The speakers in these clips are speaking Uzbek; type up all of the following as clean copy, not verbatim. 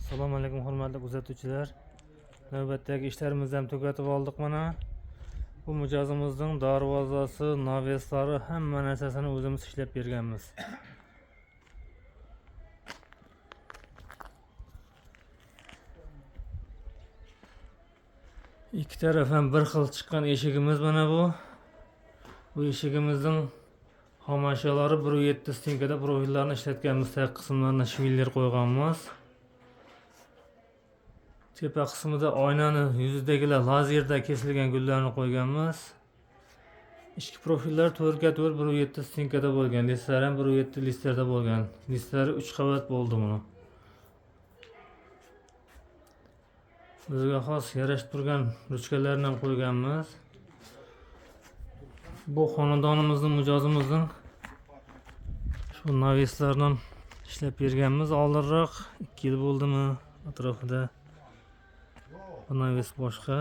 Assalomu alaykum hurmatli kuzatuvchilar. Navbatdagi ishlarimizni ham tugatib oldik mana. Bu mijozimizning darvozasi, naveslari, hamma narsasini o'zimiz ishlab berganmiz. Ikki taraf ham bir xil chiqqan eshigimiz mana bu. Bu eshigimizning xomashiyalari 1.7 stinkada profillarni ishlatganmiz. Tag qismlarına shviller qo'yganmiz. Tepa qismida oynani yuzidagilar lazerda kesilgan gullarni qo'yganmiz. Ichki profillar 4x4 1.7 stinkada bo'lgan. Listlari ham 1.7 listlarda bo'lgan. Listlari 3 qavat bo'ldi buni. O'ziga xos yarashib turgan ruchkalarni ham qo'yganmiz. Bu xonadonimizning mijozimizning shu naveslardan ishlab berganmiz oldinroq 2 yil bo'ldimi atrofida. Bu naves boshqa.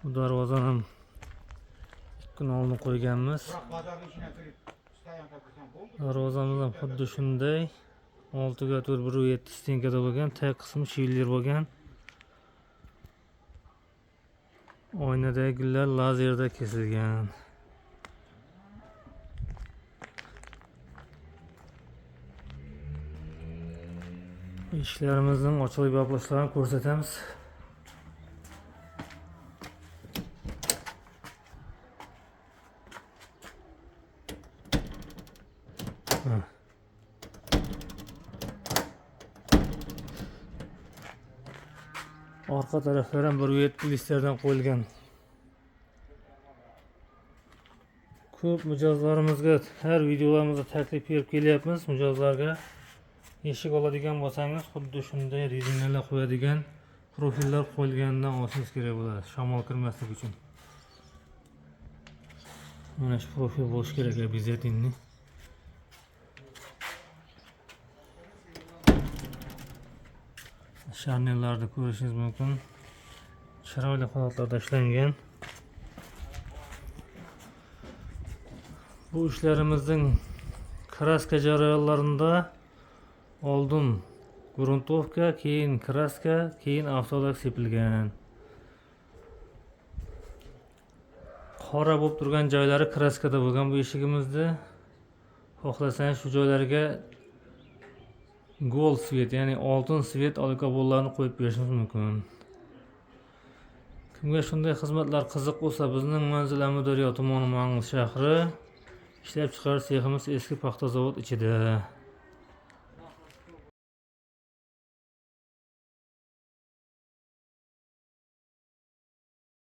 Bu darvozani ham 2 kun oldin qo'yganmiz. Darvozamiz ham xuddi shunday 6x4 1.7 stinkada bo'lgan, tag qismi shviller bo'lgan. Oynadagi gullar lazerda kesilgan. İşlerimizin ochilib yopilishlarini ko'rsatamiz. Orqa taraflar ham 1.7 listlardan qo'yilgan. Ko'p mijozlarimizga har videolarimizda taklif berib kelyapmiz. Mijozlarga eshik oladigan bo'lsangiz, xuddi shunday rezinalar qo'yadigan profillar qo'yilganidan olsangiz kerak bo'ladi, shamol kirmasligi uchun. Mana shu profil bo'lishi kerak обязательно. Sharnirlarni ko'rishingiz mumkin. Chiroyli holatlarda ishlangan. Bu ishlarimizning kraska jarayonlarida oldin gruntovka, keyin kraska, keyin avtolak sepilgan. Qora bo'lib turgan joylari kraskada bo'lgan bu eshigimizda. Xohlasangiz shu joylarga gold svet, ya'ni oltin svet olikobollarni qo'yib berishingiz mumkin. Kimga shunday xizmatlar qiziq bo'lsa, bizning manzil Amudaryo tumani Manglis shahri, ishlab chiqarish seximiz eski paxta zavod ichida.